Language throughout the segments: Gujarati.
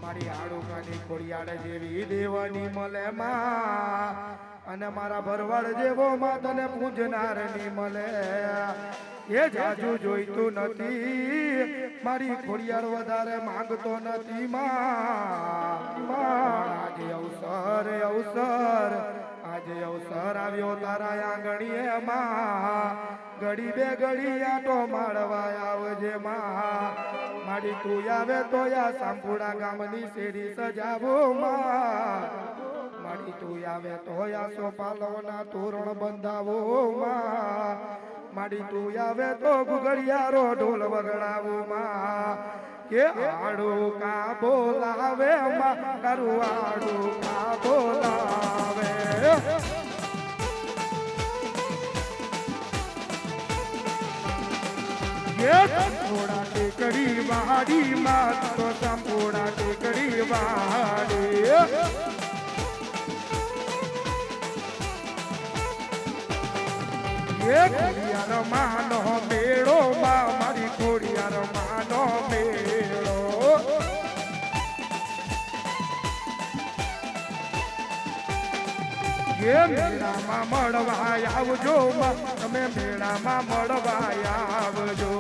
મારી આડુકાની ખોડિયાળ જેવી દેવાની મળે માં અને મારા ભરવાડ જેવો માં તને પૂજનાર ની મળે એ જાજુ જોઈતું નથી મારી ખોડિયાળ વધારે માંગતો નથી માં આજે અવસર આવ્યો તારા આંગણીએ માં ઘડી બે ઘડી આટો મારવા આવજે માં મારી તું આવે તો યા સાંભુડા ગામની શેરી સજાવો માં મારી તું આવે તો યા સોપાલવના તોરણ બંધાવો માં મારી તું આવે તો ગુગળિયારો ઢોલ વગડાવો માં કે આડો કા બોલાવે માં કરું આડો કા બોલાવે સંપોડા ટેકડી વાડી માં તો સંપોડા ટેકડી વાડી એ ખોડિયાર માનો મેળો માં મારી ખોડિયાર માનો મેળો એ મેળામાં મળવા આવજો માં તમે મેળામાં મળવા આવજો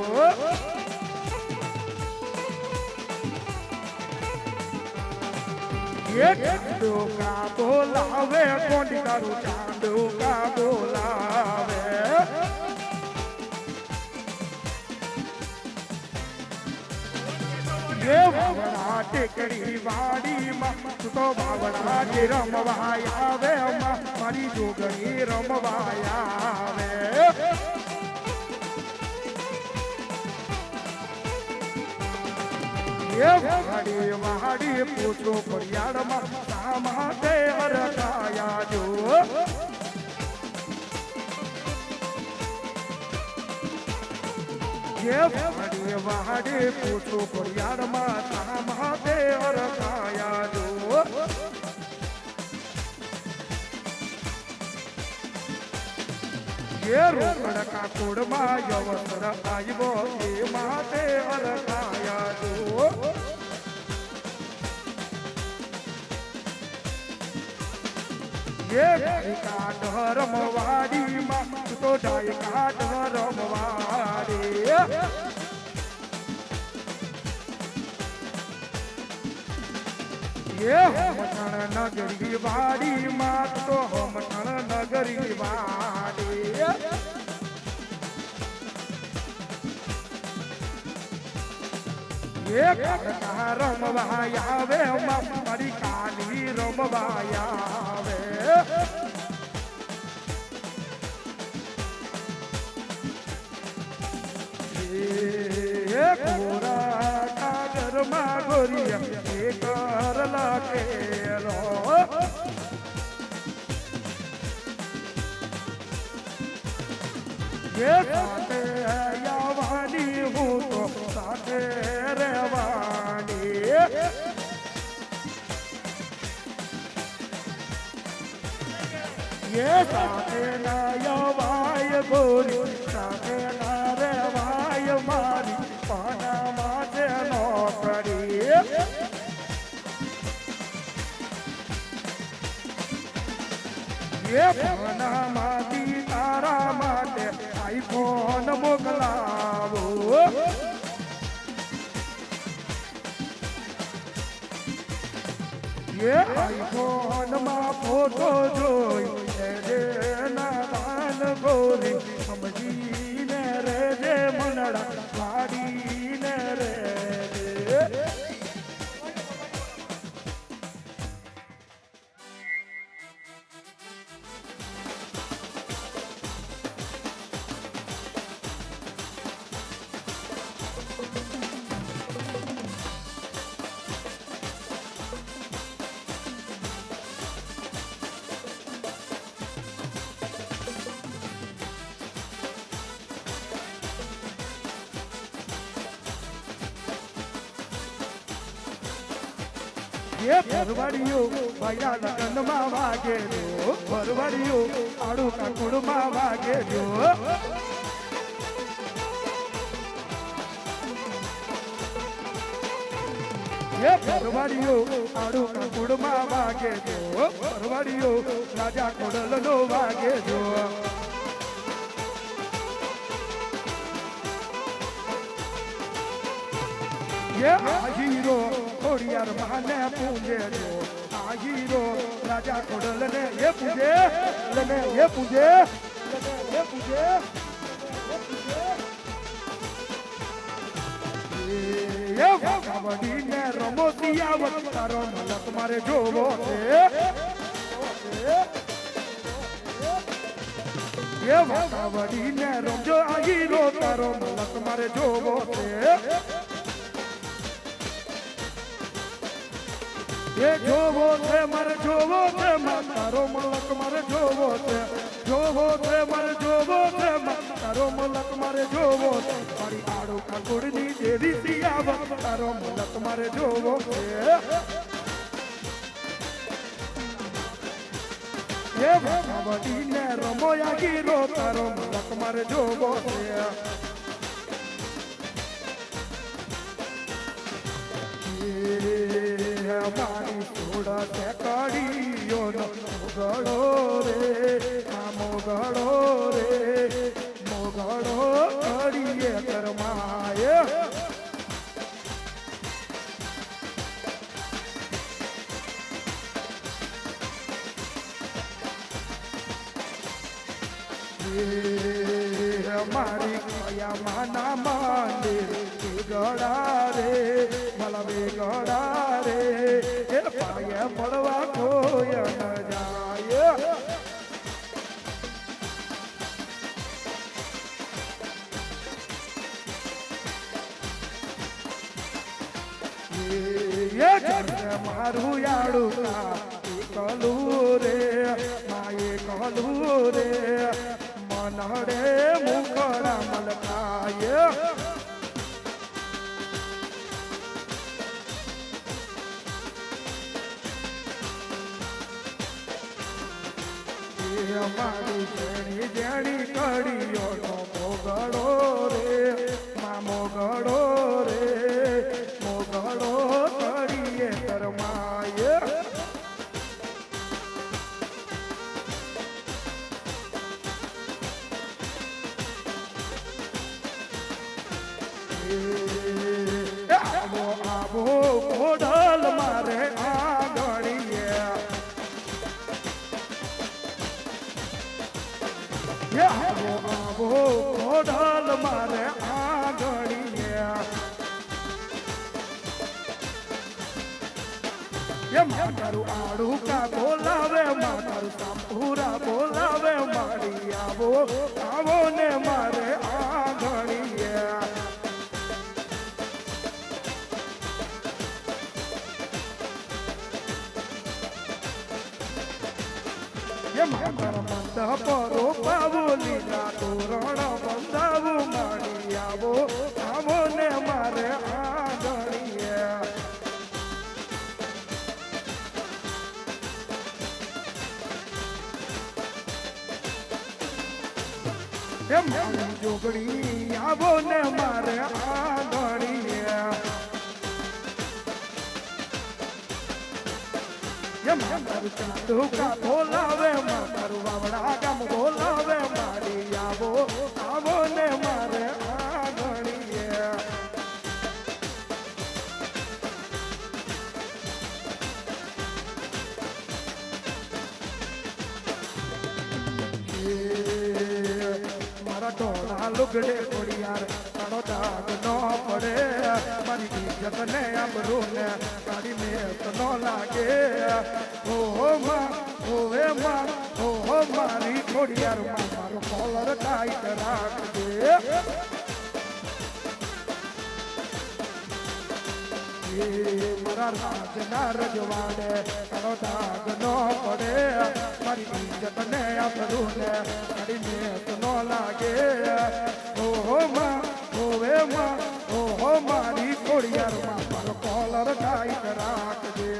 એ ચાંદો કા બોલાવે કોંડી તારું ચાંદો કા બોલાવે એ બાવળા ટેકડી વાડીમાં તું તો બાવળા જે રમવા આવે મારી જોગણી રમવા આવે એ વાડી પૂછો ફરિયાડમાં શા માટે અરખાયા જો વાડી પૂછો ફરિયાડમાં શા માટે અરખાયા જો એ રોકડ કાકોડમાં યવસર આવ્યો એ માટે અરખાયા જો એ કાટ રમવાડીમાં તો ડાય કાટ રમવાડી એ હમઠણ નગરી વાડીમાં તો હમઠણ નગરી વાડી એ કાકા રમવા આવે મારી કાલી રમવા આવે એ ગોરા કાગરમાં ગોરિયા એ કરલા કેલો એ સાથે આવવાની હું તો સાથે રહેવાની એ સાથે ના આવવાય ગોરી સાથે ના રહેવાય મારી પાનામાં છે નોકરી એ પાનામાંથી તારા માટે આઈફોન મોકલાવો એ આઈફોન માં ફોટો જોઈ નાદાન ગોરી સમજીને રેજે મનડા વાડીને રે ये फरवरियो भैया लगन में वागे जो फरवरियो आड़ू का कुड़ में वागे जो એ પરવાડીઓ આડું કુડમાં વાગે જો પરવાડીઓ રાજા કોડલનો વાગે જો એ આહીરો ખોડિયાર માને પૂજે જો આહીરો રાજા કોડલને એ પૂજે લને એ પૂજે એ પૂજે એ વાકાવડીને રમો સિયાવત તારો મલક મારે જોવો છે એ વાકાવડીને રમજો આહીરો તારો મલક મારે જોવો છે એ જોવો છે મારે જોવો છે તારો મલક મારે જોવો છે જોવો છે મારે જોવો છે તારો મલક મારે જોવો છે મારી આડો કાકુડની દેવી સિયાવત તારો મલક મારે જોવો છે એ વાકાવડીને રમોયા ગીરો તારો મલક મારે જોવો છે મારી થોડા તે કાઢીયો નો મોગળો રે આ મોગળો રે મોગળો કાઢીએ કરમાય મારી કયા માના મંદિર ગળા રે મલવે ગળા રે એ પાયે મળવા કોઈ ન જાય એ જશે મારું યાડું કલું રે માએ કલું રે મનડે મુખડા મલકાય મારી જેણી જેણી કડીઓ નો મોગળો રે મા મોગળો રે મોગળો કડીએ કરમાય આવો આવો કોડલ મારે આંગણીએ આવો આવો કોડલ મારે આંગણીએ મારું આડું કા બોલાવે મારું સાંભુરા બોલાવે મારી આવો આવો ને મારે આંગણીએ મંદ પરો પાવો લીલા તોરણ બંધાવું મારી આવો આવો ને મારે આંગણીએ મારી જોગણી આવો ને મારે આંગણીએ મારું ચાંદુકા બોલાવે મારું વાવડા ગામ બોલાવે મારી આવો આવો ને મારે આંગણીએ મારા ટોળા લુગડે કોડિયાર તારો દાગ ન પડે મારી ઇજ્જત ને આબરૂ ને તારી મેત ન લાગે ઓહો માં ઓવે માં ઓહો મારી કોડિયાર માં મારો કોલર ટાઈટ રાખજે મારા રાજના રજવાડે તારો દાગ ન પડે મારી ઇજ્જત ને આબરૂ ને તારી મેત ન લાગે ઓહો માં ઓવે માં ઓહો મારી કોડિયાર માં મારો કોલર ટાઈટ રાખજે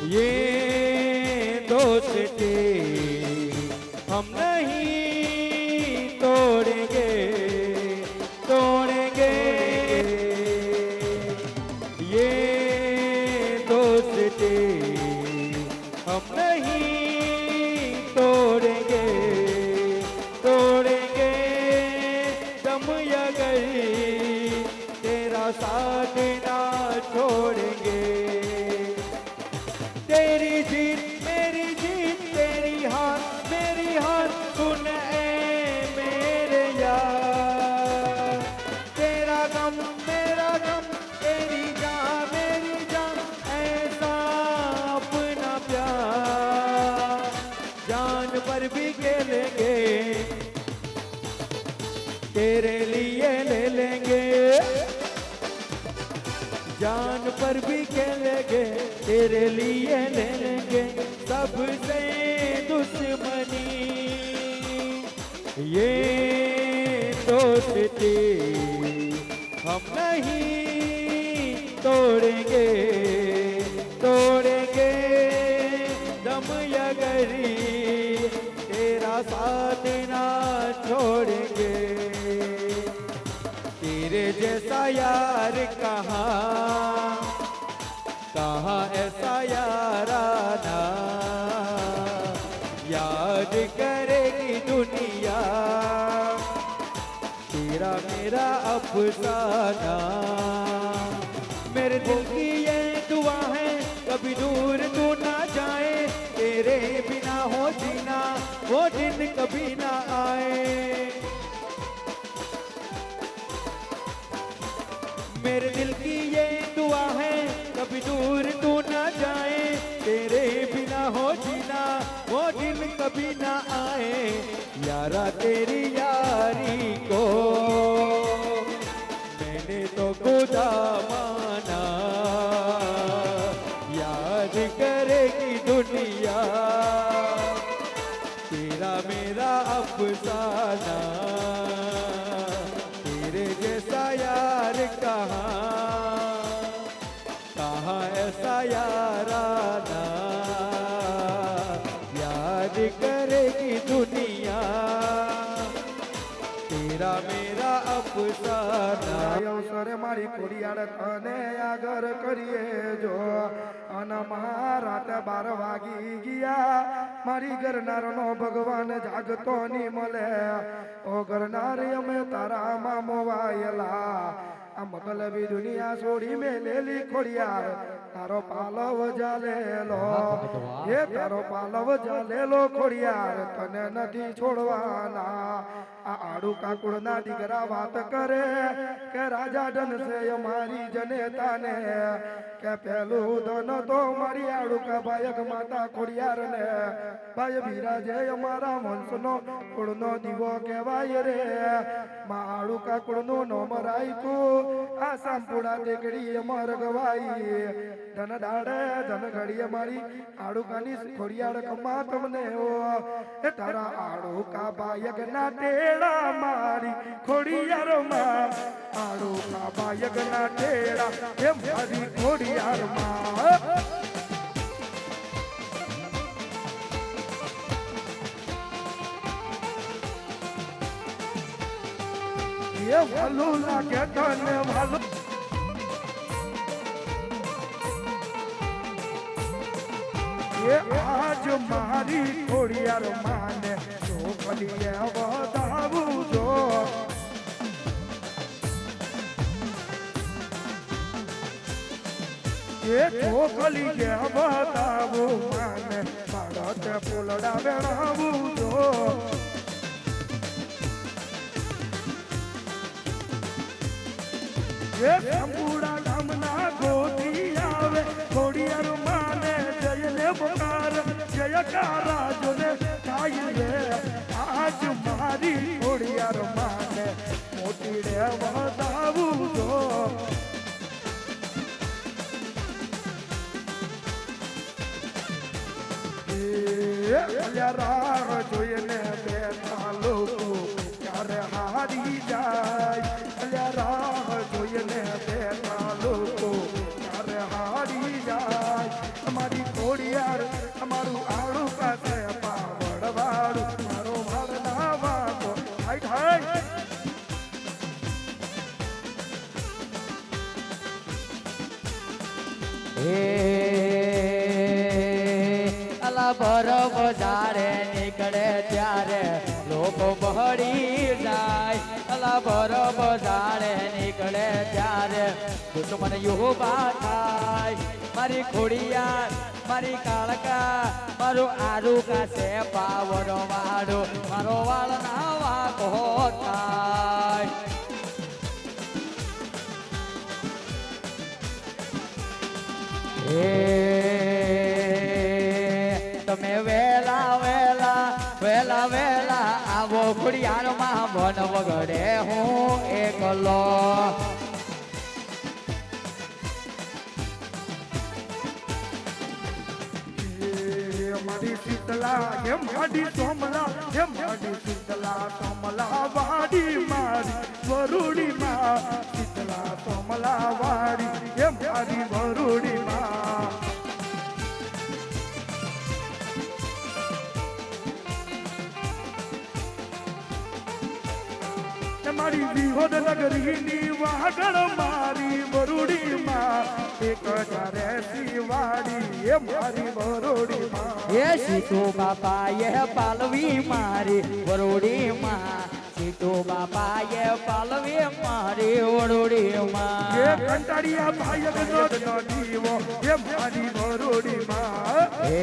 ये दोस्ती हम नहीं तोड़ेंगे तोड़ेंगे ये दोस्ती हम नहीं तोड़ेंगे तोड़ेंगे दम अगर तेरा साथ ना छोड़ेंगे तेरी जीत तेरी हार सुन ए मेरे यार तेरा गम मेरा गम तेरी जान ऐसा अपना प्यार जान पर भी खेलेंगे तेरे लिए ले लेंगे जान पर भी खेलेंगे तेरे लिए ले लेंगे सबसे दुश्मनी ये दोस्ती हम नहीं तोड़ेंगे तोड़ेंगे दम अगरी तेरा साथ ना छोड़ेंगे तेरे जैसा यार कहाँ ऐसा याराना याद करेगी दुनिया तेरा मेरा अफसाना मेरे दिल की ये दुआ है कभी दूर तू ना जाए तेरे बिना हो जीना वो दिन कभी ना आए मेरे दिल की ये दुआ है कभी दूर तू ना जाए तेरे बिना हो जीना वो दिन कभी ना आए यारा तेरी यारी को मैंने तो खुदा माना याद करेगी दुनिया तेरा मेरा अफसाना तेरे जैसा यार कहाँ ऐसा याराना याद करेगी दुनिया तेरा मेरा अफसाना અવસરે મારી ખોડિયાર તને આગળ કરીએ જો અને રાત 12 વાગી ગયા મારી ગરનારનો ભગવાન જાગતો ની મળે ઓ ગરનાર અમે તારામાં મોવાયેલા આ મતલબી દુનિયા છોડી મેલેલી ખોડિયાર તારો પાલવ જાલેલો એ તારો પાલવ જાલેલો ખોડિયાર તને નથી છોડવાના આ આડુ કાકુડના દીકરા વાત કરે કે રાજા ધન છે અમારી જનેતાને કે પેલું ધન તો મારી આડુકા ભાયક માતા ખોડિયાર ને ભાઈ બિરાજે અમારા વંશનો કુળનો દીવો કહેવાય રે માં આડુકા કુળનું નામ રાખ્યું આ સાંપુડા ટેકડી અમર ગવાઈ ધન દાડે ધન ઘડીએ મારી આડુકાની ખોડિયાર કમા તમને ઓ એ તારા આડુકા ભાયક ના ટેડા મારી ખોડિયાર માં આડુકા ભાયક ના ટેડા એ મારી ખોડિયાર માં ये वालो लागे तने वालो ये आज मारी खोडियार माने तो कलिए बताऊ जो ये तो कलिए बताऊ माने भारत फूलड़ा बेड़ाऊ जो ये संपूर्ण गामना गोदी आवे खोडियार माने जयले पुकार जयकारा जोने गाइले आज मारी खोडियार माने मोटी रे वदावू जो ये राह जोयने बेटा लोको क्यारे हारी जाय राह जोयने बेटा लोको क्यारे हारी जाय हमारी घोड़ी અલા બરફ ઝાડે નીકળે ત્યારે લોકો બહરી જાય અલા બરફ ઝાડે નીકળે ત્યારે દુશ્મન યુવા થાય મારી ખોડિયાર મારી કાળકા મારું આરું કાશે પાવર વાળો મારો વાળ નાવા કહો થાય તમે વેલા વેલા વેલા વેલા આવો ખોડિયારમાં બન વગડે હું એકલો મારી શીતલા હે મારી સોમલા હે મારી શીતલા સોમલા વાડી મારી વરુડી માં શીતલા સોમલા વાડી હે મારી વરુડી માં મારી વિહોદ નગરીની વાગડ મારી વરુડી માં 1080 વાડી એ મારી વરુડી માં એ સીતો બાપા એ પાલવી મારી વરુડી માં સીતો બાપા એ પાલવી મારી વરુડી માં એ કંટાળિયા ભાયક નો દીવો એ મારી વરુડી માં એ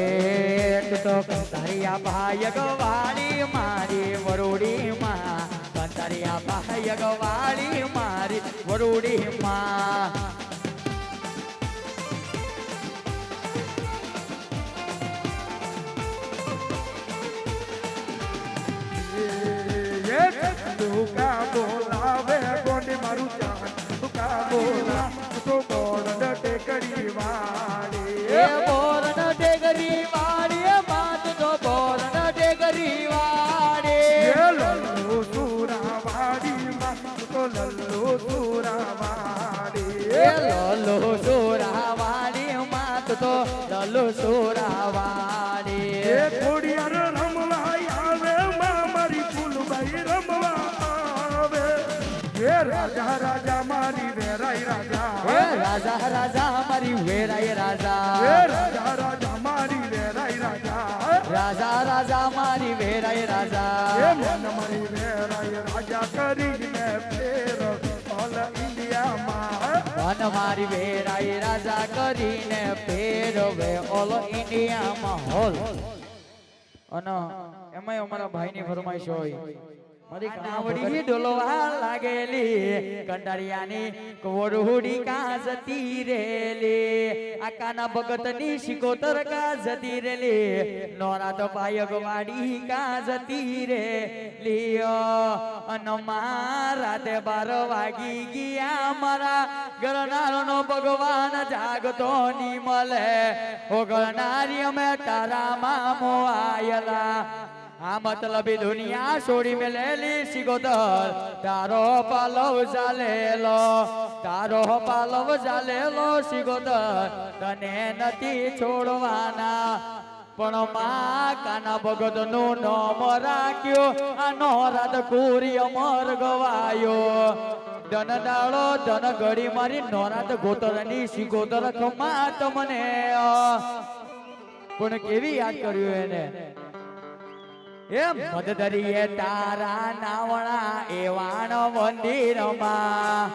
તો કંટાળિયા ભાયક વાળી મારી વરુડી માં કંટાળિયા ભાયક વાળી મારી વરુડી માં તુકા બોલાવે ગોંડી મારું જાન તુકા બોલા તો બોરડ ટેકરી વાળી એ બોરડ ટેકરી વાળી માત તો બોરડ ટેકરી વાળી એ લલ્લુ સુરા વાડી માં તો લલ્લુ સુરા વાડી એ લલ્લુ સુરા વાળી માત તો લલ્લુ સુરા વાળી એ ખોડિયાર રમવા આવે મારી ફૂલબાઈ રમવા આવે એ રાજા રાજા મારી વેરાઈ રાજા એ રાજા રાજા મારી વેરાય રાજા એ રાજા રાજા મારી વેરાઈ રાજા રાજા રાજા મારી વેરાય રાજા એ મન મારી વેરાઈ રાજા કરીને ફેર ઓલ ઇન્ડિયામાં મન મારી વેરાય રાજા કરીને ફેરવે ઓલ ઇન્ડિયામાં હોલ અને એમાંય અમારા ભાઈની ફરમાઈશ હોય મારી કાવડી ડોલવા લાગેલી કંટાળિયાની કોરહુડી કા જતી રેલી આકાના ભગતની શિકોતર કા જતી રેલી નોરા તો પાયક વાડી કા જતી રેલી અન મારા તે 12 વાગી ગયા મારા ગરનારનો ભગવાન જાગતો ની મળે ઓ ગરનારી અમે તારામાં મોઆયલા આ મતલબી દુનિયા છોડી મેલેલી સિગોદર તારો પાલવ ચાલેલો સિગોદર તને નથી છોડવાના પણ માં કાના ભગત નું નામ રાખ્યો આ નોરાત કુરી અમર ગવાયો ધન ડાળો ધન ઘડી મારી નોરાત ગોતરની સિગોદર ખમા તમને પણ કેવી યાદ કર્યું એને એમ મદદરીએ તારા નાવણા એવાણ મંદિરમાં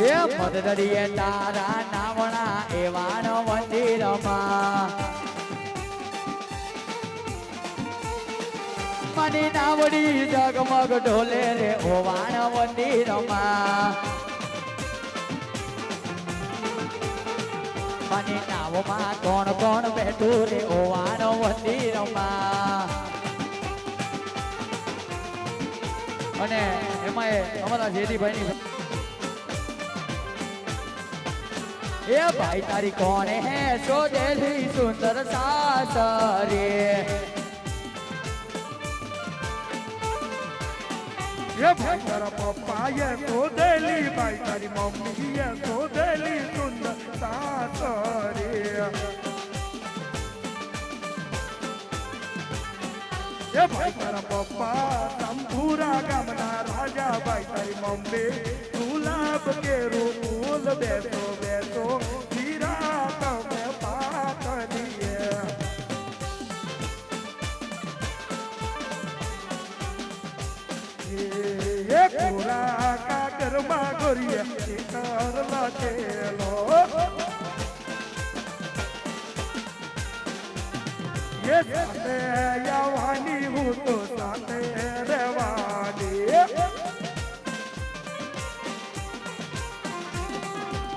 એ મદદરીએ તારા નાવણા એવાણ મંદિરમાં મની નાવડી જગમગ ઢોલે રે ઓવાણ મંદિરમાં મને નાવમાં કોણ કોણ બેઠું રે ઓવાનો મંદિરમાં અને એમાં અમારા જેદીભાઈની એ ભાઈ તારી કોણે હે શોધેલી સુંદર સાસરે એ ભાઈ તારા પપ્પાએ શોધેલી ભાઈ તારી મમ્મીએ શોધેલી સુંદર સાસરે એ ભાઈ તારા પપ્પા સંભુરા ગામના રાજા ભાઈ તારી મમ્મી ગુલાબ કેરું ફૂલ બેસો બેસો હીરા શિખર લખેલો એ સાથે આવવાની હું તો સાથે રહેવાની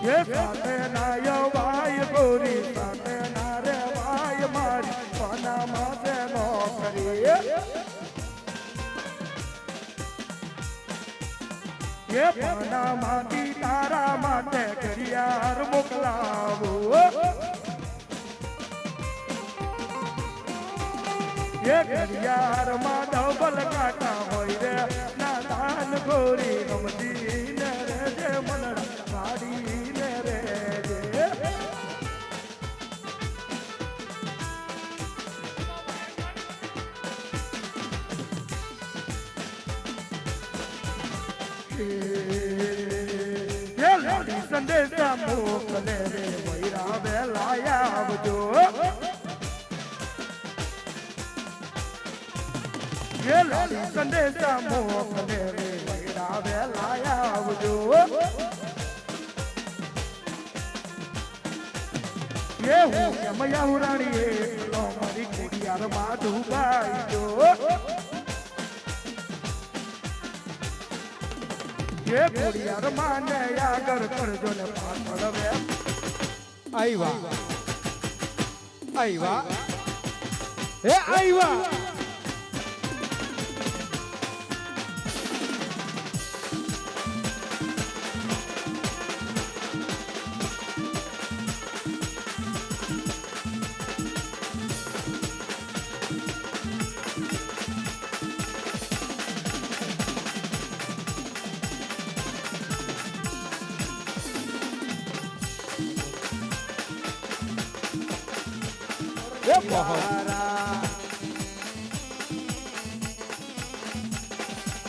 એ સાથે ના યવાય ગોરી સાથે ના રેવાય મારી પનામાં છે નોકરી એ પનામાંથી તારા માટે ઘડિયાળ મોકલાવું એ ઘડિયાળમાં ડબલ કાંટા હોય રે ના દાન ગોરી ગમતી ને રે જે મન ગાડી ને રે એ લાડી સંદેશા મોકલે રે વૈરા વેલા આવજો એ લાડી સંદેશા મોકલે રે વૈરા વેલા આવજો એ હું કેમયા હુરાણી એકલો મારી કુડિયારમાં ડૂબાઈ જો એ કુડિયારમાં ને આગળ કરજો ને પાછળ વે આવ્યા આવ્યા એ આવ્યા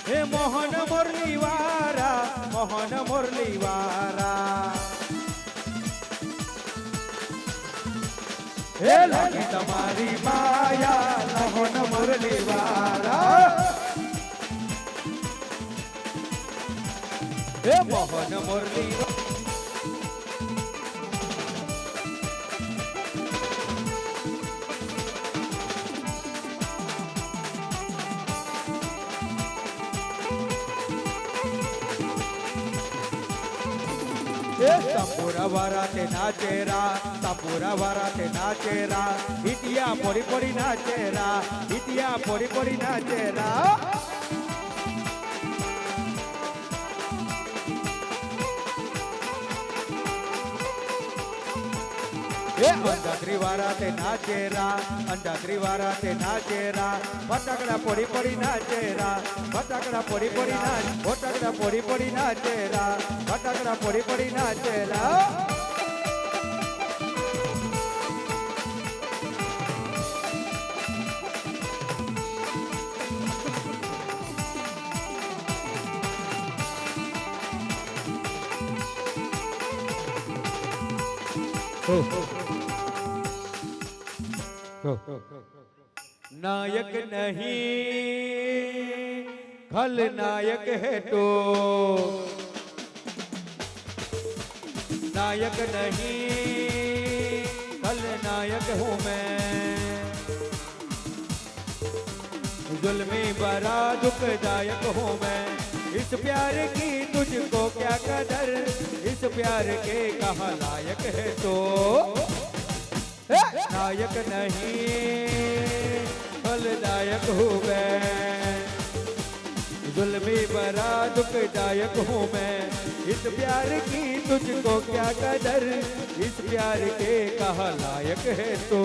હે મોહન મુરલી વારા મોહન મુરલી વારા હે લાગી તમારી માયા મોહન મુરલી વારા હે Mohan Murali Tambura varate nachera, tambura varate nachera, hitiya pori pori nachera, hitiya pori pori nachera. Andhatri વારાતે નાચેરા Andhatri વારાતે નાચેરા ફટાકડા પોડી પોડી નાચેરા ફટાકડા પોડી પોડી નાચ ફટાકડા પોડી પોડી નાચેરા ફટાકડા પોડી પોડી નાચેરા नायक नहीं खलनायक है तो नायक नहीं खलनायक हूँ मैं जुल्मी बड़ा दुखदायक हूँ मैं इस प्यार की तुझको क्या कदर इस प्यार के कहाँ लायक है तो नायक नहीं फलदायक हूँ मैं जुल्मी बड़ा दुखदायक हूँ मैं इस प्यार की तुझको क्या कदर इस प्यार के कहाँ लायक है तो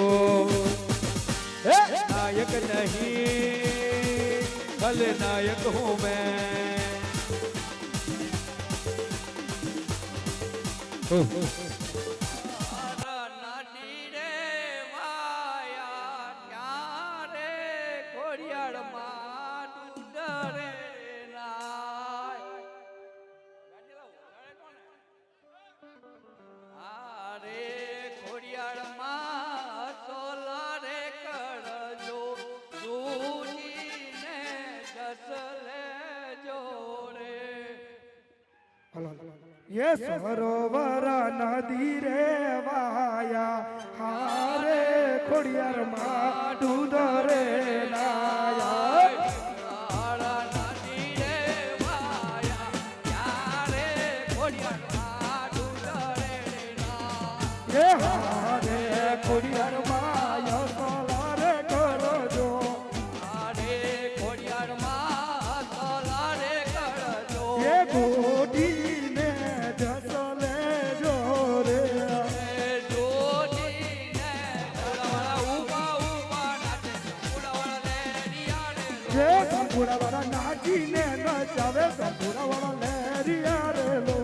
नायक नहीं फलनायक हूँ मैं એ સરોવર નદી રે વાયા હારે ખોડિયાર માં દૂધ રે લાયા એ હારે ખોડિયાર માં યસોલા રે કરજો એ ગોડી ને જસલે જો રે જે સંપૂર્ણ વાળા નાચીને નચાવે સંપૂર્ણ વાળા લેરિયા રે લો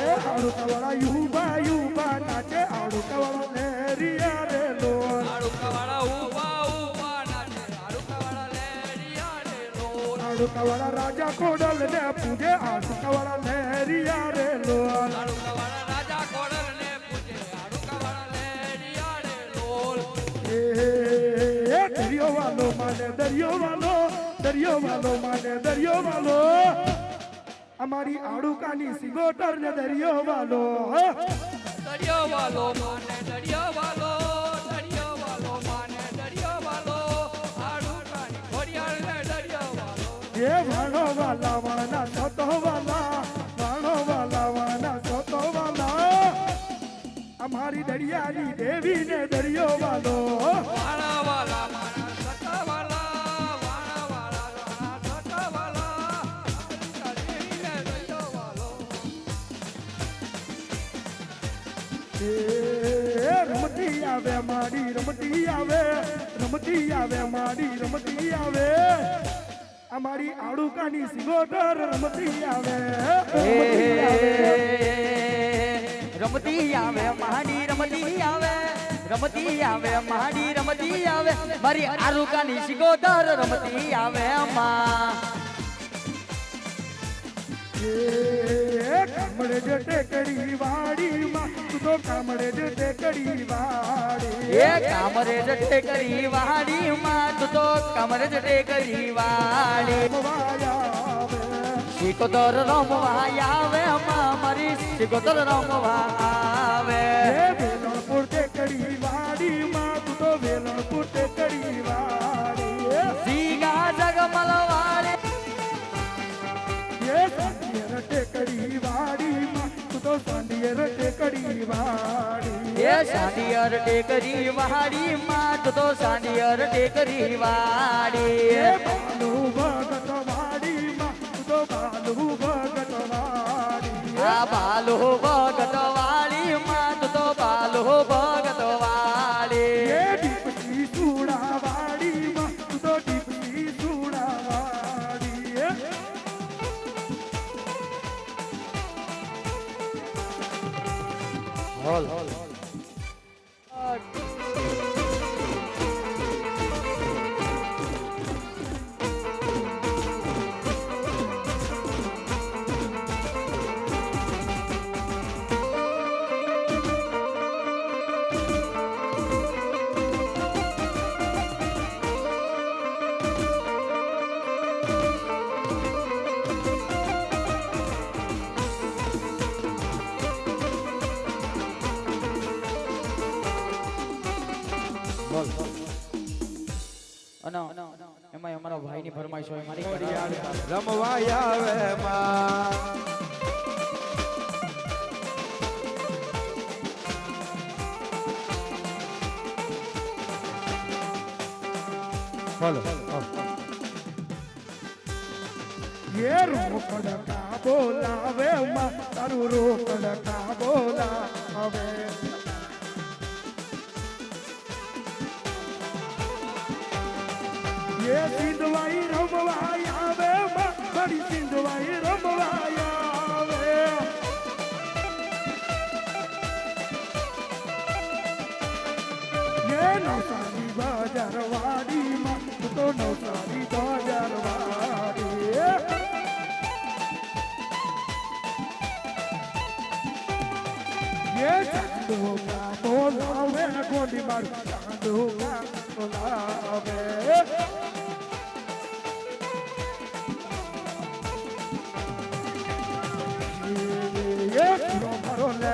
એ આડુકા વાળા યુબા નાચે આડુકા વાળા લેરિયા રે લો આડુકા વાળા રાજા ખોડલ ને પૂજે આડુકા વાળા લેરિયા રે લો એ દરિયો વાલો માને દરિયો વાલો અમારી આડુકાની સિગોટર ને દરિયો વાલો એ વાણો વાલા વાના સોતો વાલા અમારી દરિયાની દેવી ને દરિયો વાલો રમતી આવે માડી રમતી આવે માડી અમારી આડુકાની સિગોટર રમતી આવે મારી આરુકાની સિગોદર રમતી આવે માં કામડે જ ટેકડી વાડીમાં તું તો કામડે જ ટેકડી વાડી એ કામરે જટે કરી વાડી માં તું તો કામરે જટે કરી વાડી સિકોદર રમવા આવે માં મારી સિકોદર રમવા આવે વેલણપુર ટેકડી વાડીમાં તું તો વેલણપુર ટેકડી વાડી સીગા જગમલ વાડે એ સાંડિયર ટેકડી વાડીમાં તું તો સાંડિયર ટેકડી વાડી એ સાંડિયર ટેકરી વાડી માં તું તો સાંડિયર ટેકરી વાડી એ બાલુ ભગત વાડીમાં તું તો બાલુ ભગત વાડી આ બાલો ભગત વાડી માં તું તો બાલો ભગત વાડી એ ડીપી સુડા વાડીમાં તું તો ડીપી સુડા વાડી હોલ અને એમાં અમારા ભાઈની ફરમાઈશ હોય મારી રમવા આવે માં બોલો એ રોકડ કા બોલાવે માં તારું રોકડ કા બોલાવે એ સિંધવાઈ રમવાઈ આવે માં મારી સિંધવાઈ રમવાઈ આવે એ નવસારી બજાર વાડીમાં તું તો નવસારી બજાર વાડી એ ચાંદો કા બોલાવે ગોંડી મારું ચાંદો કા બોલાવે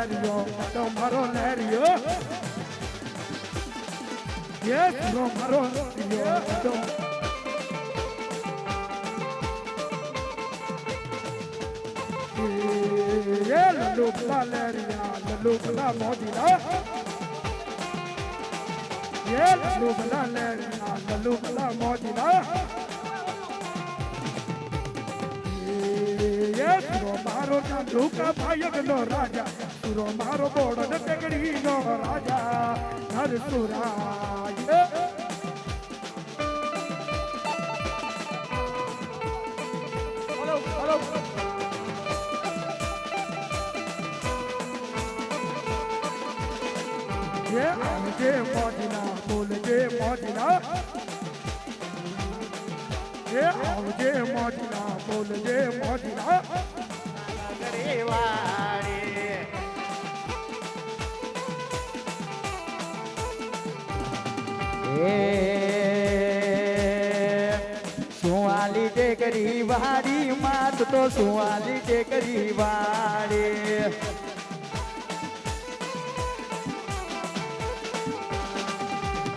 લહેરિયો તો મારો લહેરિયો યે સુરો મારો લહેરિયો તો યે લલ્લુ ભલા લહેરિયા લલ્લુ ભલા મોજીલા યે લલ્લુ ભલા લહેરિયા લલ્લુ ભલા મોજીલા સુરો મારો ચાંદુકા ભાયગનો રાજા સુરો મારો બોડન ટેકડીનો રાજા નરસુરાય બોલો બોલો જે આવજે મોજીના બોલજે મોજીના જે આવજે મોજીના બોલજે મોજીના સુવાલી ટેકરી વાડી માત તો સુવાલી ટેકરી વાડી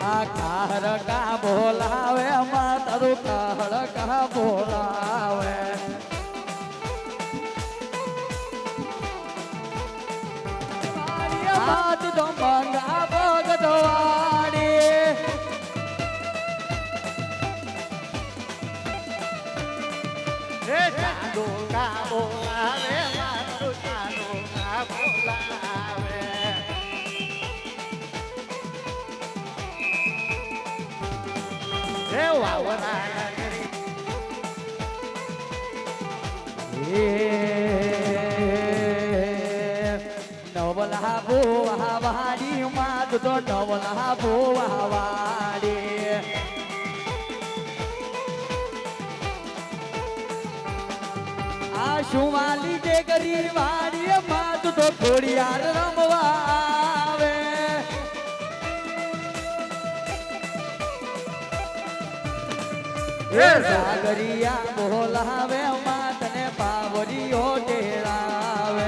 આ કાર કા બોલાવે માં તારું કાર કા બોલાવે આજ તો મંગા ભગતવાડી રે ચાંદો કા બોલાવે મારું ચાંદો કા બોલાવે રે વાવના નવલા બોવા વાડી માં તો નવલા બોવા વાડી આ સુવાલી ટેકરી વાડી માં તો ખોડિયાર રમવા આવે સાગરિયા બોલાવે માં તને પાવડીઓ ટેરાવે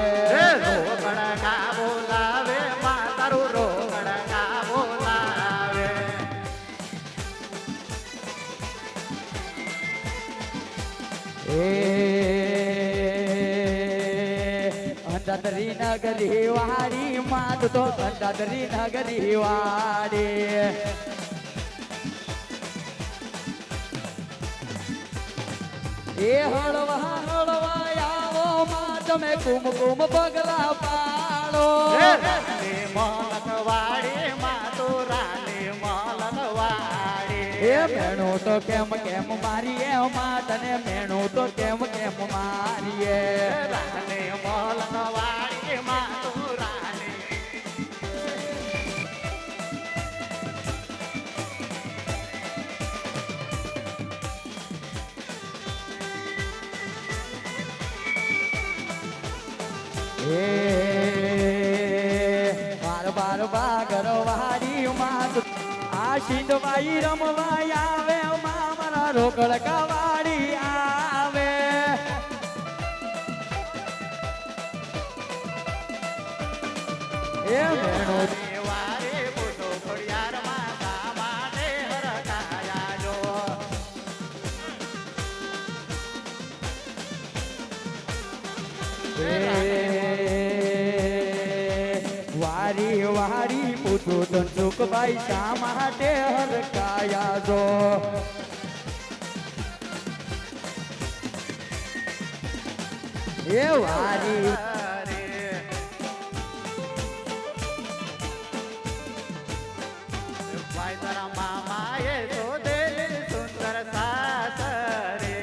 રોકડ કા બોલાવે માં તારું રોકડ કા બોલાવે અંધાધરી નગરી વાડી માં તો અંધાધરી નગરી વાડી એ હળવા હળવા આવો માં તમે કુમકુમ પગલા પાડો રાને મલનવાડી માં તો રાને મલનવાડી એ મેણું તો કેમ કેમ મારીએ માં તને મેણું તો કેમ કેમ મારીએ રાને મલનવાડી માં તો રાને બાર બાર બાગર વાડી માં આ સિંધવાઈ રમવા આવે માં મારા રોકડ કાવાડી આવે એ મેણો દેવારે બોલો ખોડિયાર માં સામાને હરકાયા જો વારી વારી પૂછું તો સુખભાઈ શા માટે હરકાયા છો એ વારી ભાઈ તારા મામા એ શોધેલી સુંદર સાસરે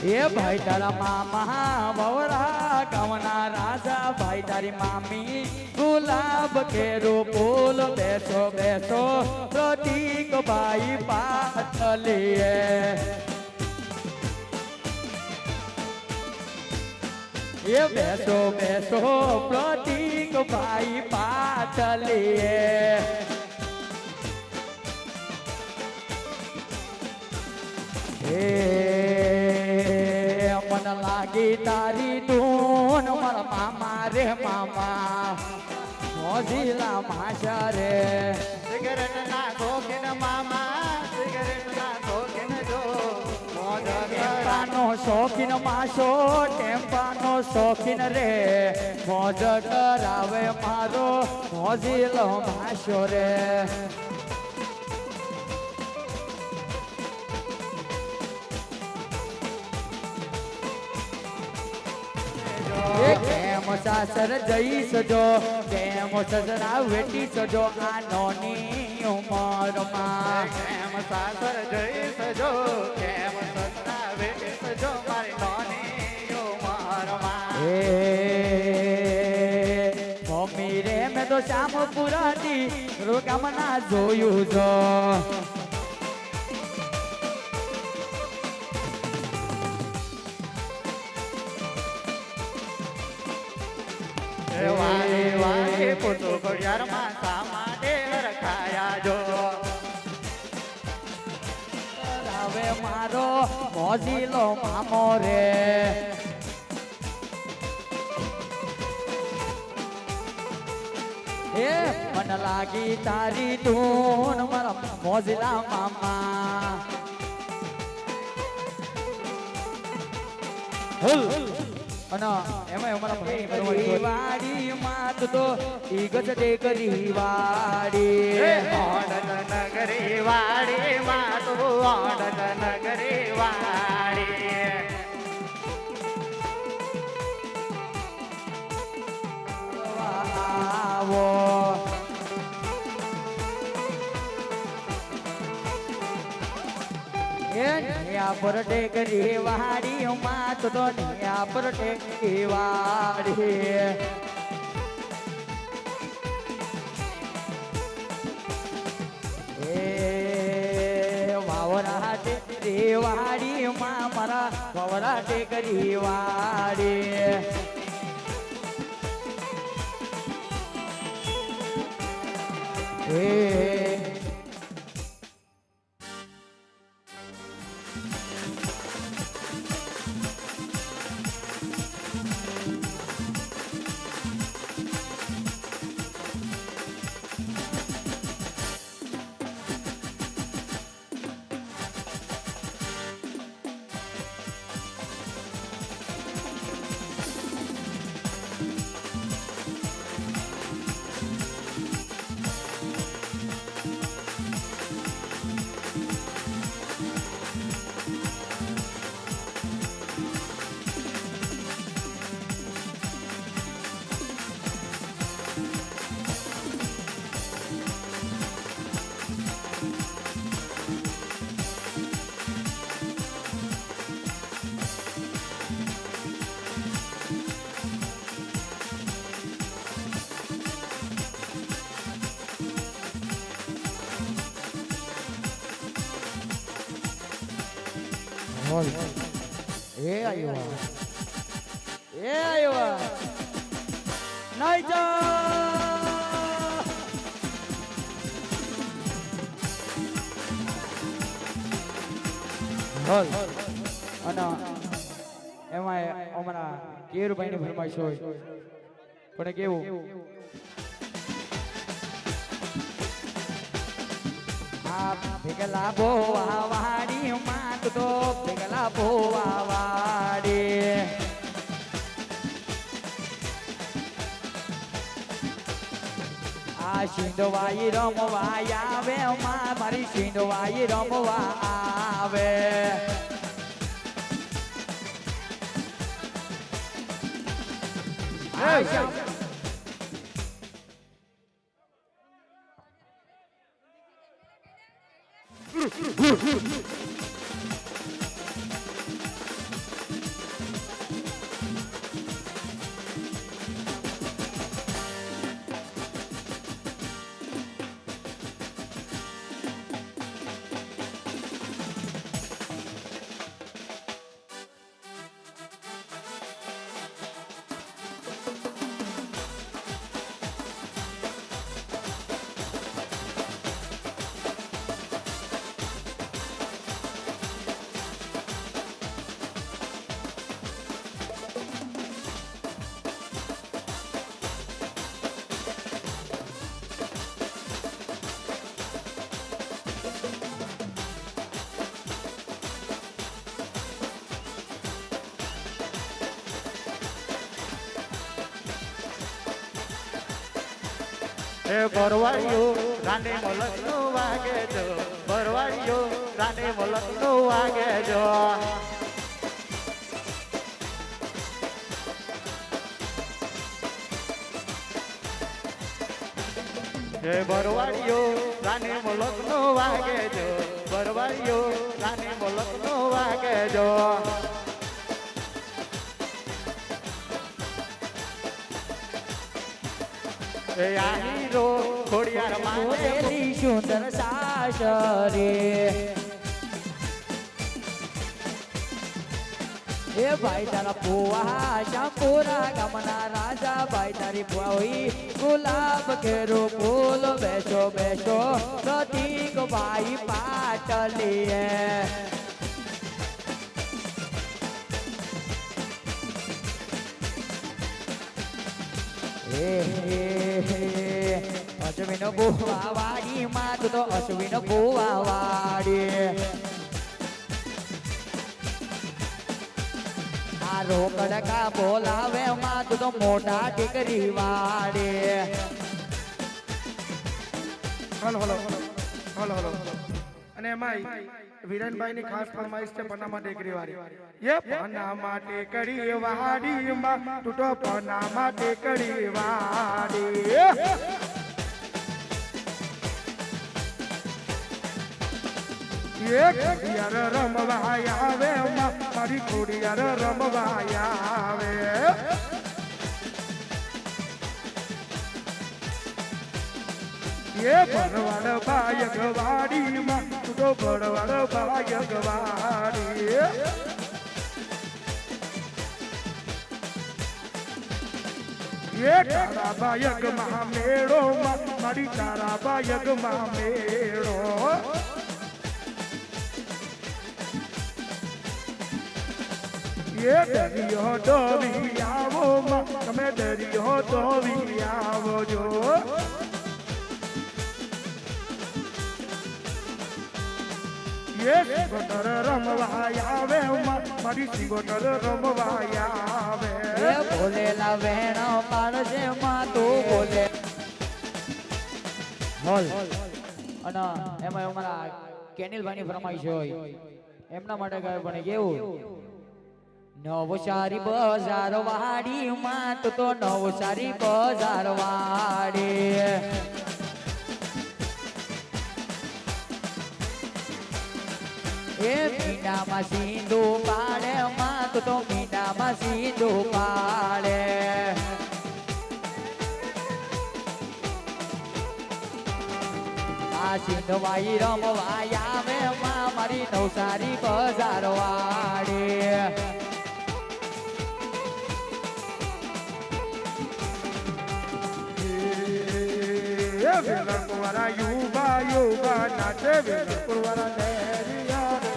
એ ભાઈ તારા મામા વવરા કવના રાજા ભાઈ તારી મામી ગુલાબ કેરો ફૂલ બેસો બેસો પ્રતીક ભાઈ પાછલીએ એ બેસો બેસો પ્રતીક ભાઈ પાછલીએ મને લાગી તારી ધૂન મારા મામા રે મામા મોજીલા માશા રે સિગરેટ ના શોખીન મામા સિગરેટ ના શોખીન જો મોજ ટેમ્પાનો શોખીન માશો ટેમ્પાનો શોખીન રે મોજ કરાવે મારો મોજીલો માશો રે કેમ સાસર જઈશ જો કેમ સસરા વેટી સજો આ નોની ઉંમરમાં કેમ સાસર જઈશ જો કેમ સસરા વેઠીશ જો મારી નાની ઉંમરમાં એ મમ્મી રે મેં તો શ્યામ પુરાતી રોકામના જોયું જો વારે વારે પોતો ઘડિયાળમાં સામાને રખાયા જો હવે મારો મોજીલો મામો રે એ મને લાગી તારી ધૂન મારા મોજીલા મામા અને એમાં અમારા ભાઈ કરવાની વાડી માત તો ઈ ગજડે કરી વાડી ઓડન નગરી વાડી માં તું ઓડન નગરી વાડી આવો ન્યા પર ટેકરી વાડી માત તો ન્યા પર ટેકરી વાડી એ વાવરા ટેકરી વાડી માં મારા વાવરા ટેકરી વાડી એ આવ્યો નહીં જા અને એમાં અમારા કેરુભાઈ ની ફરમાઈશ હોય પણ કેવું ભેગલા બોવા વાડી માત તો ભેગલા બોવા વાડી આ સિંધવાઈ રમવા આવે મારી સિંધવાઈ રમવા આવે એ ભરવાડીઓ રાને મલકનું વાગે જો ભરવાડીઓ રાને મલકનું વાગે જો એ ભરવાડીઓ રાને મલકનું વાગે જો ભરવાડીઓ રાને મલકનું વાગે જો એ આહીરો ખોડિયાર મોરેલી સુંદર સાસરે એ ભાઈ તારા પુવા શામપુરા ગામના રાજા ભાઈ તારી પુઆઈ ગુલાબ ઘેરો ફૂલ બેસો બેસો પ્રતીક ભાઈ પાટલીએ અશ્વિન બુવા વાડી માં તું તો અશ્વિન બુવા વાડી આ રોકડકા બોલાવે માં તું તો મોટા ટીકરી વાડે હલો હલો હલો હલો અને એમાં વિરેનભાઈ ની ખાસ ફરમાઈશ છે પનામા ટેકરી વાળી એ પનામા ટેકરી વાડી માં તું તો પનામા ટેકરી વાડી એ ખોડિયાર રમવા આવે મારી ખોડિયાર રમવા આવે એ ભરવાડ બાયક વાડી માં તું તો ભરવાડ બાયક વાડી એ તારા બાયક માં મેળો મારી તારા બાયક માં મેળો એ દરિયો ડોવી આવો તમે દરિયો ડોવી આવો જો એ સિંગોટર રમવા આવે મારી સિંગોટર રમવા આવે એ બોલેલા વેણો પાડશે માં તું બોલે હોલ અને એમાં અમારા કેનિલભાઈની ફરમાઈશ હોય એમના માટે ગાય પણ કેવું નવસારી બજાર વાડી માં તું તો નવસારી બજાર વાડી એ મીનામાં સિંધુ પાડે માં તું તો મીનામાં સિંધુ પાડે આ સિંધવાઈ રમવા આવે માં મારી નવસારી બજાર વાડી વેલણકુંવારા યુવા યુવા નાચે વેલણકુંવારા લેરિયા રે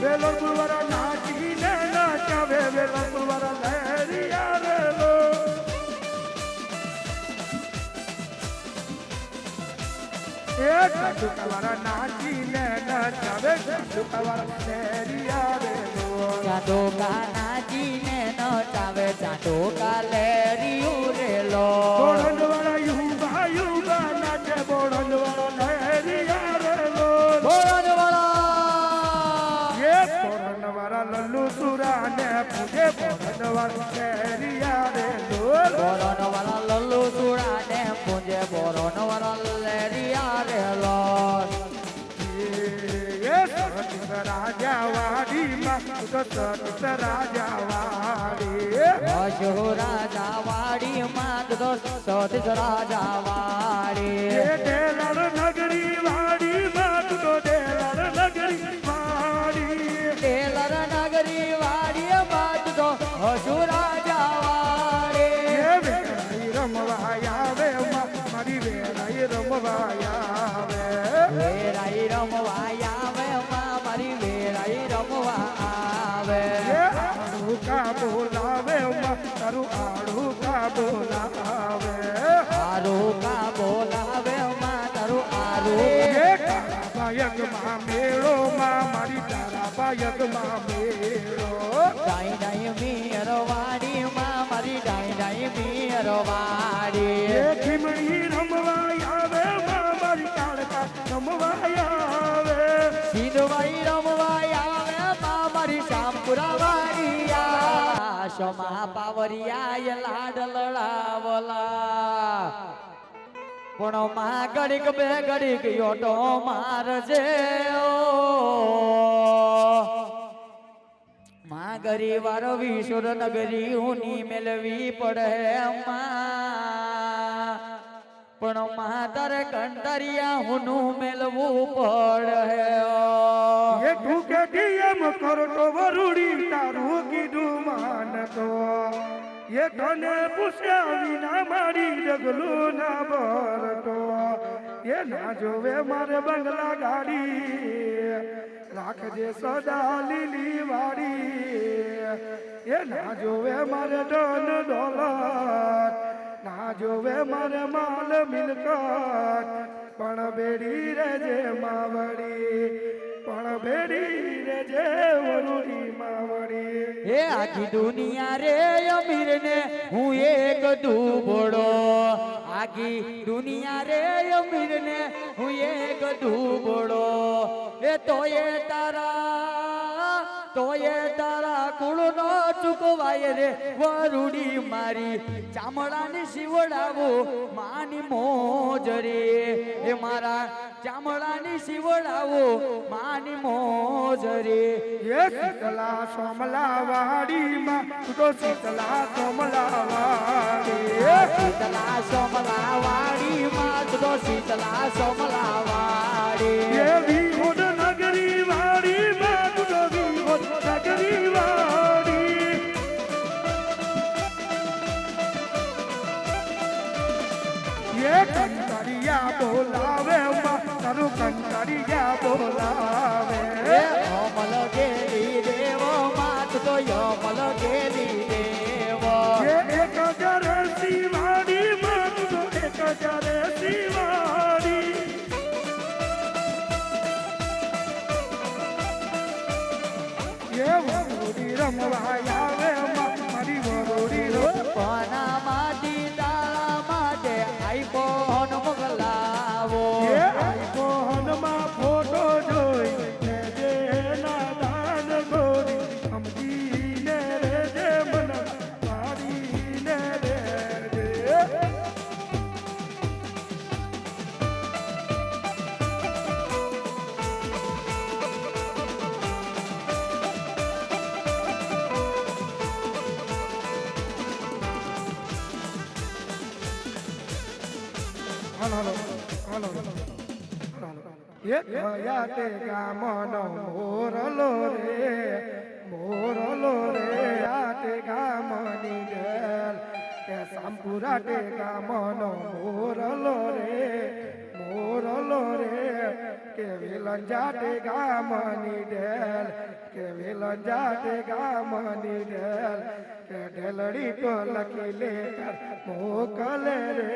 વેલણકુંવારા નાચીને નાચાવે વેલણકુંવારા લેરિયા રે એ ચાટુકાવાળા નાચીને નાચાવે ચાટુકાવાળા લેરિયા રે ચાટોકા નાચીને નચાવે ચાટોકા લેરિયું રેલો બોળંદવાળા યુવા યુવા નાચે બોળંદવાળા લેરિયા રેલો એ બોળંદવાળા લલ્લુ સુરાને પૂજે બોળંદવાળા લેરિયા રેલો બોરનવાળા લલ્લુ સુડાને પૂંજે બોરનવાળા લેરિયા રેલો સતીશ રાજા વાડી માં સતીશ રાજા વાડી અશો રાજા વાડી માં તો સતીશ રાજા વાડી ડેલર નગરી વાડી માં તો ડેલર નગરી વાડી ટેલર નગરી વાડી માં તો અશો રાજા વાડી રમવા આવે મારી વેરાઈ રમવા આવે વેરાઈ રમવા આવે મારી વેરાઈ રમવા આવે આડું કા બોલાવે તારું આડું કા બોલાવે આરું કા બોલાવે તારું આરું બાયકમાં મેળો માં મારી તારા બાયકમાં મેળો ડાઈ ડાઈ મેરવાડી માં મારી ડાઈ ડાઈ મેરવાડી એ ખીમણી રમવા આવે માં મારી કાળકા રમવા આવે સિંધવાઈ રમવાઈ આવે માં મારી શામપુરા વાડિયા શમા પાવરિયા લાડ લડાવલા પણ માં ઘડીક બે ઘડીક યોટો મારજે માં ગરીવાર વિશુર નગરી હુની મેલવી પડે માં પણ માં તારે કંટરિયા હુનું મેલવું પડે એ ઠુકે ડીએમ કરતો વરુડી તારું કીધું માનતો એ તને પૂછ્યા વિના મારી ડગલું ના ભરતો એ ના જોવે મારે બંગલા ગાડી રાખજે સદા લીલી વાડી એ ના જોવે મારે ધન દોલત ના જોવે મારે માલ મિલકત પણ બેડી રેજે માવડી પણ બેડી રેજે વરુડી માવડી હે આખી દુનિયા રે અમીર ને હું એક દુબળો આખી દુનિયા રે અમીર ને હું એક દુબળો એ તોય તારા કુળનો ચૂકવાય રે વરુડી મારી ચામડાની શિવડાવું માની મોજ રે એ મારા ચામડાની શિવડાવું માની મોજ રે એ શીતલા સોમલા વાડીમાં તું તો શીતલા સોમલા વાડી શીતલા સોમલા વાડી માં તો શીતલા સોમલા વાડી એ વિહોદ નગરી વાડીમાં તું તો વિહોદ નગરી વાડી એ કંકરિયા બોલાવે માં તારું કંકરિયા બોલાવે અમલ ગેલી દેવ માત તો અમલ ગેલી દેવ એક હજાર શિવાડી માં તું તો 1000 શિવાડી એ વરુડી રમવા આવે મારી વરુડી કોના માટી તારા માટે આઈફોન મોકલાવો એ આઈફોનમાં ફોટો જોઈ લેજે ના દાન ગોરી સમજીને રેજે મન મારીને રેજે હાલો એ ગયા તે ગામનો મોરલો રે આ તે ગામની ડેલ કે સાંપુરા તે ગામનો મોરલો રે કે વેલંજા તે ગામની ડેલ કે વેલંજા તે ગામની ડેલ કે ઢેલડી તો લખી લે મોકલે રે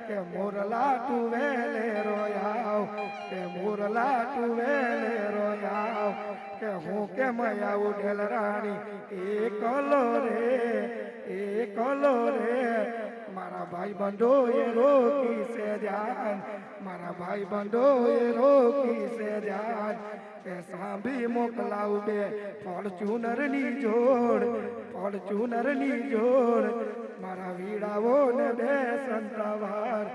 કે મોરલા તું વેલે રોયાવ કે મોરલા તું વેલે રોયાવ કે હું કેમ આવું ઢેલ રાણી એકલો રે મારા ભાઈ બંધો એ રોકી છે જાન મારા ભાઈ બંધો એ રોકી છે જાન કે સાંભી મોકલાવ બે ફોર્ચ્યુનરની જોડ મારા વીડાવો ને બે સંતાવાર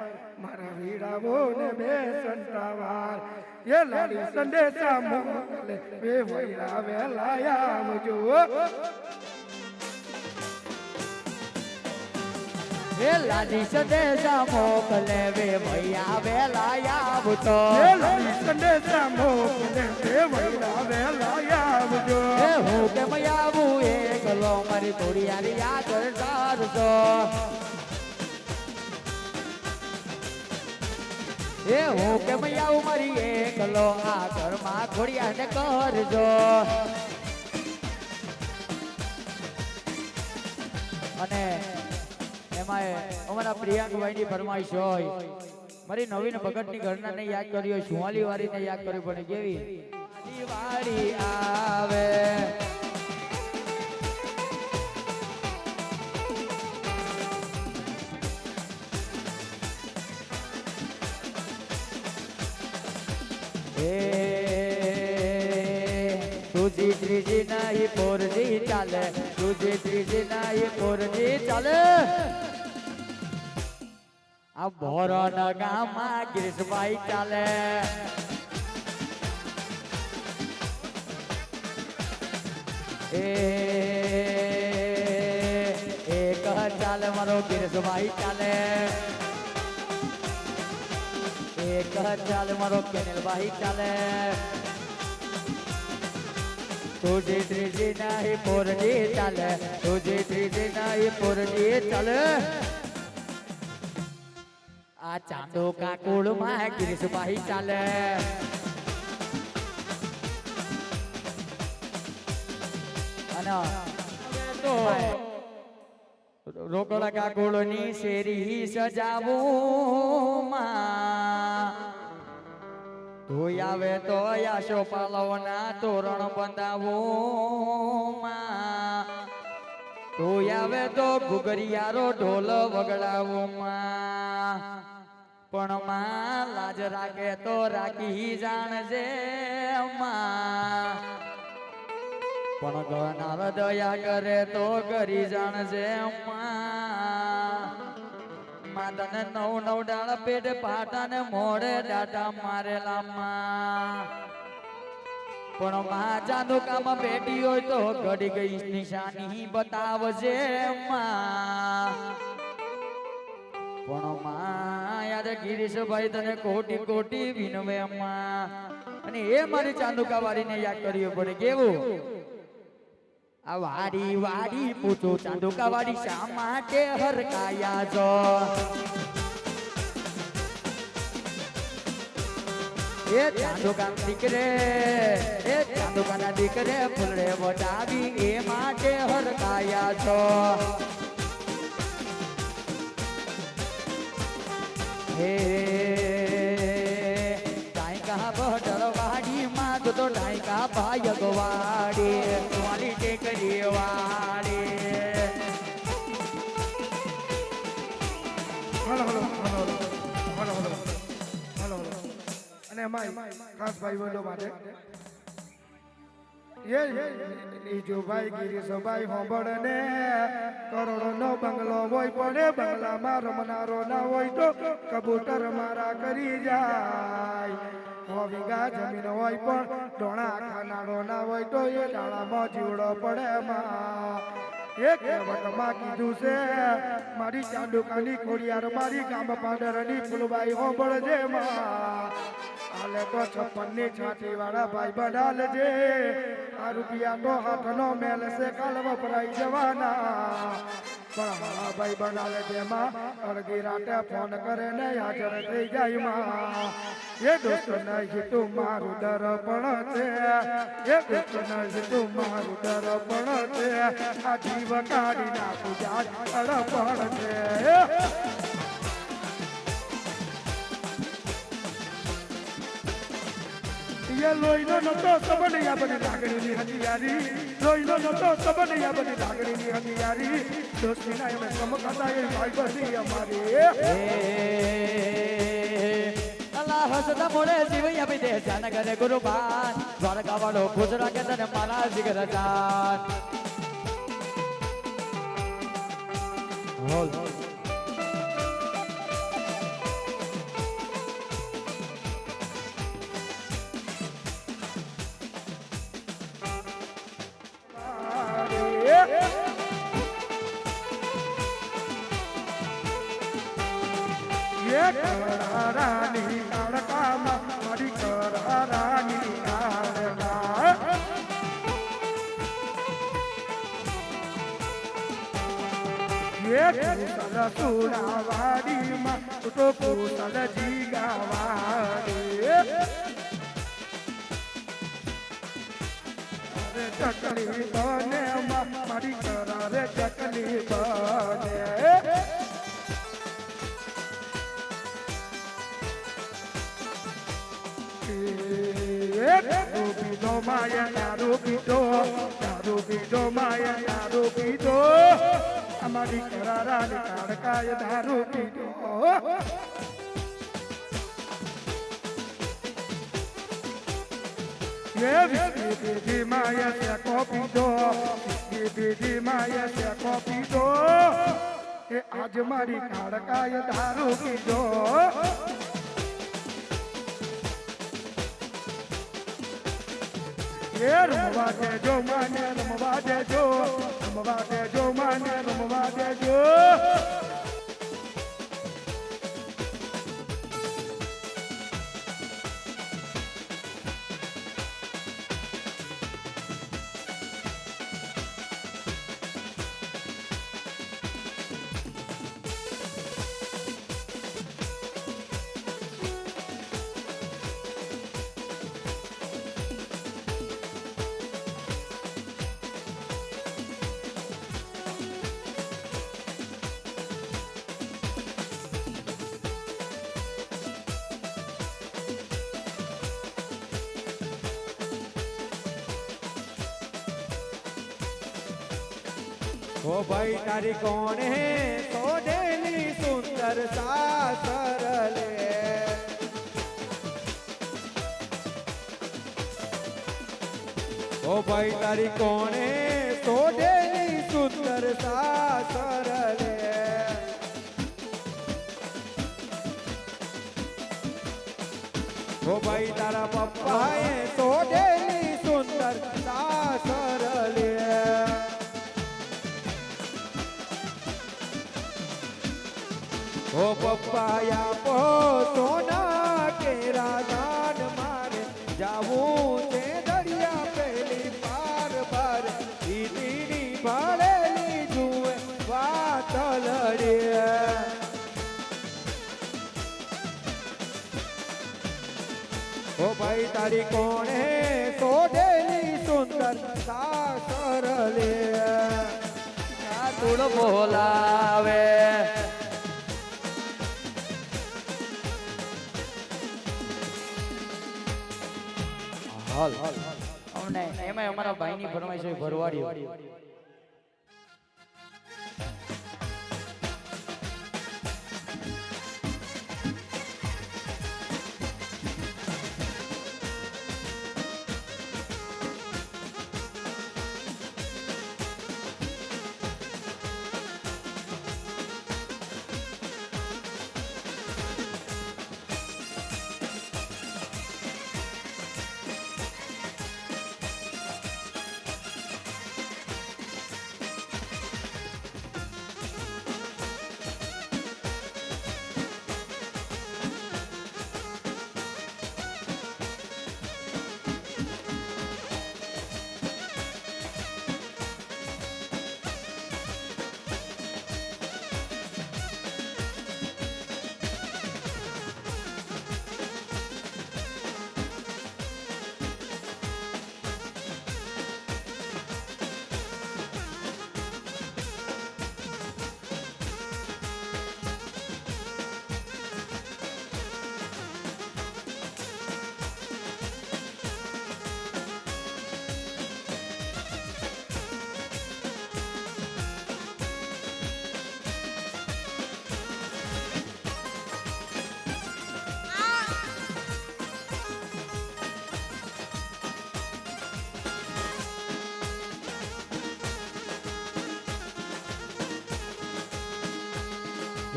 એ લાડી સંદેશા મોકલે બે વૈરા વેલા આવજો એ લાડી સંદેશા મોકલે વે ભૈયા વેલા આવતો એ લાડી સંદેશા મોકલે બે વૈરા વેલા આવજો એ હું કેમ આવું એકલો મારી થોડી યારી યાદ કરજો એ હું કેમ આવું મારી એકલો આ ઘરમાં ખોડિયા ને કરજો અને એમાં અમારા પ્રિયાંકભાઈની ફરમાઈશ હોય મારી નવીન ભગતની ઘરનાને યાદ કર્યો, સુવાલી વાળીને યાદ કર્યો, પણ કેવી વાળી આવે તુજી ત્રીજી નહીં પોરજી ચાલે, તુજી ત્રીજી નહીં પોરજી ચાલે. આ ભોરણ ગામમાં ગિરીશભાઈ ચાલે. એક ચાલે મારો ગિરીશભાઈ ચાલે, એક ચાલે મારો કેનલભાઈ ચાલે. તુજી ત્રીજી નહીં પોરજી ચાલે, તુજી ત્રીજી નહીં પોરજી ચાલે. આ ચાંદો કાકુડમાં ગિરીશભાઈ ચાલે. અને તો રોકડા કાકુડની શેરી સજાવું માં, ધોઈ આવે તો યાશો પાલવના તોરણ બંધાવું માં, ધોઈ આવે તો ઘુઘરિયારો ઢોલ વગડાવું માં. પણ માં લાજ રાખે તો રાખી જાણજે માં, પણ ગણાર દયા કરે તો કરી જાણજે માં. તને નવ નવ ડાળ પેટ પાટાને મોડે ડાટા મારેલા માં, પણ માં ચાંદુ કામ બેઠી હોય તો ઘડી ગઈ નિશાની બતાવજે માં. પણ માં યાદ ગિરીશભાઈ તને કોટી કોટી વિનવે માં. અને એ મારી ચાંદુકા વાળીને યાદ કર્યું પડે. કેવું આ વાડી વાડી પૂછો ચાંદુકા વાડી શા માટે હરકાયા છો? એ ચાંદુકા દીકરે, એ ચાંદુકાના દીકરે ફૂલડે વટાવી એ માટે હરકાયા છો. હે ડાયકા બહડર વાડી માં તો ડાયકા ભાઈ ગવાડી વાલી ટેકરી વાડી. Hello hello hello hello hello hello hello. અને માય ખાસ ભાઈ બોલો માટે એ જો ભાઈ ગિરીશભાઈ હોંભળ ને કરોડો નો બંગલો હોય પડે, બંગલામાં રમનારો ના હોય તો કબૂતર મારા કરી જાય. વીઘા જમીન હોય પણ ડોણા ખાનારો ના હોય તો એ ડાળામાં જીવડો પડે માં. એક વટમાં કીધું છે મારી ચાંદુકાની ખોડિયાર મારી ગામ પાડરની ફૂલબાઈ હોંભળજે માં. હાલે તો 56 ની છાતી વાળા ભાઈ બનાલજે, આ રૂપિયા તો હાથનો મેલ છે કાલ વપરાઈ જવાના. પણ હા ભાઈ બનાલજે માં, અડધી રાતે ફોન કરે ને હાજર થઈ જાય માં. એ દોસ્ત નહીં તું મારું દર્પણ છે, એ દોસ્ત નહીં તું મારું દર્પણ છે, આ જીવ કાઢી નાખું જાય અડપણ છે. લોહીનો નતો સબનિયા બની લાગણીની હથિયારી, લોહીનો નતો સબનિયા બની લાગણીની હથિયારી. દોસ્તીના એમે સમકતા એ ભાઈ બની અમારી. અલ્લાહ હસતા મોડે જીવઈ આપી દે જાનગરે ગુરુબાન, દ્વારકા વાળો ગુજરા કે તને મારા જીગર જાન. હોલ રાની કાળકામાં મારી રાની કાળકા. કુશલ સુરાવાડીમાં તો કુશલ જીગાવાડી. ચકલી બને મારી કરારે ચકલી બને. દારૂ પીધો માયા દારૂ પીધો દારૂ પીધો માયા દારૂ પીધો અમારી કરારાની કાળકાએ દારૂ પીધો બીજી માયા શેકો પીધો બીજી માયા શેકો પીધો એ આજ મારી કાળકાએ દારૂ પીધો એ રમવા દેજો માને રમવા દેજો રમવા દેજો માને રમવા દેજો ओ भाई तारी कौन है सोनेली सुंदर सासर ले ओ भाई तारी कौन है सोनेली सुंदर सासर ले ओ भाई तारा पप्पा है सोनेली सुंदर सासर ले ओ पप्पाया पो सोना के राधान मारे जाऊं ते दरिया पहली पार बार दीदी भाड़ेली जुए बात लड़े ओ भाई तारी कौन है सोडेली सुंदर सासर ले तुड़ बोलावे અમને એમાં અમારા ભાઈની ફરમાઈશ હોય ભરવાડી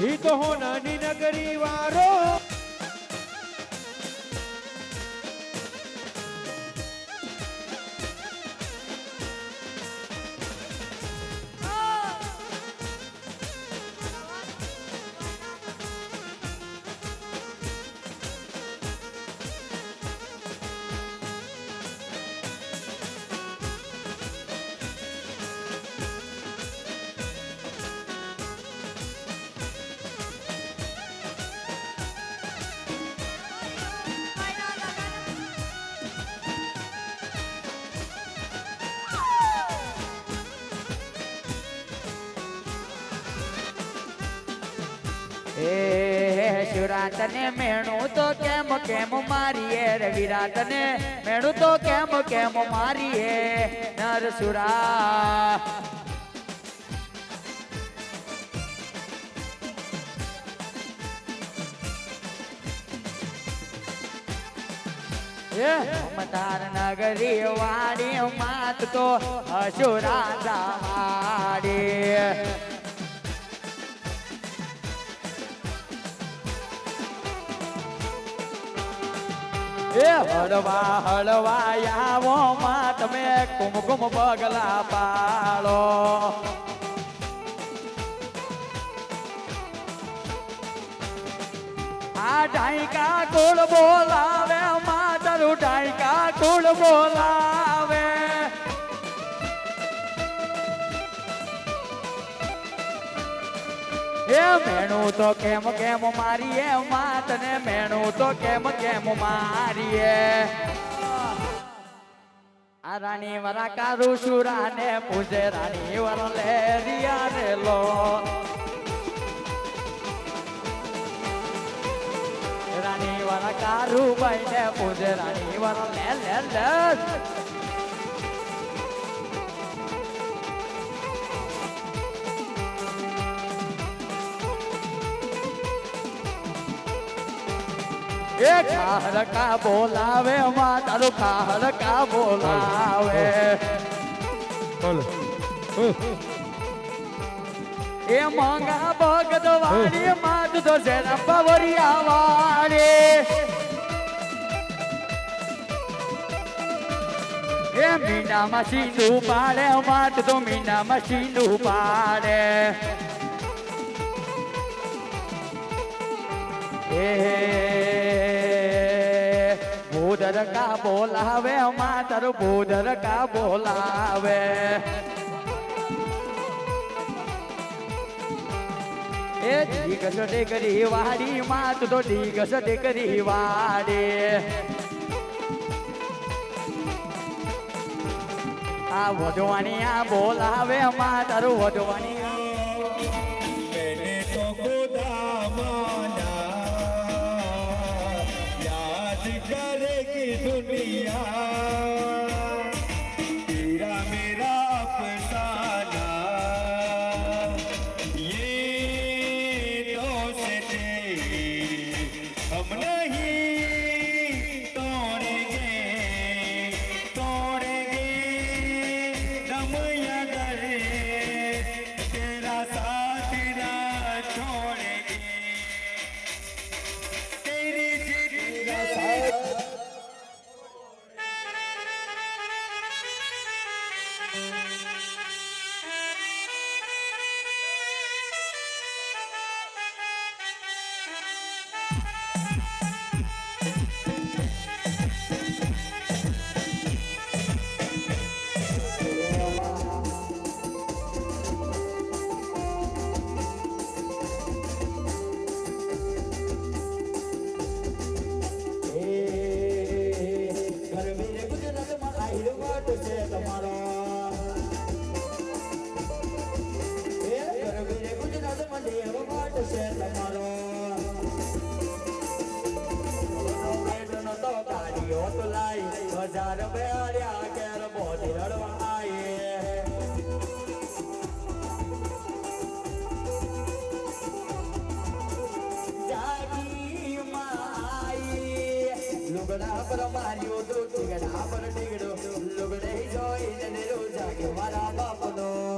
ही तो हो नानी नगरी वारो સુરાત ને મેણું તો કેમ કેમ મારીએ રે વિરાટ ને મેણું તો કેમ મારીએ નરસુરા મમતાર નગરી વાડી માત તો અસુરા વાડી હળવા હળવા આવો માં તમે કુમકુમ પગલા પાડો આ ડાયકા કુળ બોલાવે માં તારું ડાયકા કુળ બોલાવે એ મેણું તો કેમ મારીએ માં તને મેણું તો કેમ મારીએ આ રાણી વરા કારું સુરા ને પૂજે રાણી વર લે રિયા રે લો રાણી વરા કારું ભાઈ ને પૂજે રાણી વર લે લે લે ખાહરકા બોલાવે માં તારું ખાહરકા બોલાવે એ મોંઘા ભગત વાળી માં તો જરા પવરિયા વાળી એ મીંડામાં સીંધું પાડે માં તો મીંડામાં સીંધું પાડે ભૂદર કા બોલાવે માં તારું ભૂદર કા બોલાવે એ ઢીકસ ટેકરી વાડી માં તું તો ઢીકસ ટેકરી વાડી આ વધવાની આ બોલાવે માં તારું વધવાની दुनिया तेरा मेरा अफसाना ये दोस्ती हम नहीं तोड़ेंगे दम अगर तेरा साथ ना छोड़ेंगे तेरी जिद का साथ હજાર બેડ્યા કેર બોધી રડવા જાગી માઈ લુગડા પર માર્યો તો ટીગડા પર ટીગડો લુગડે જોઈને જાગે મારા બાપનો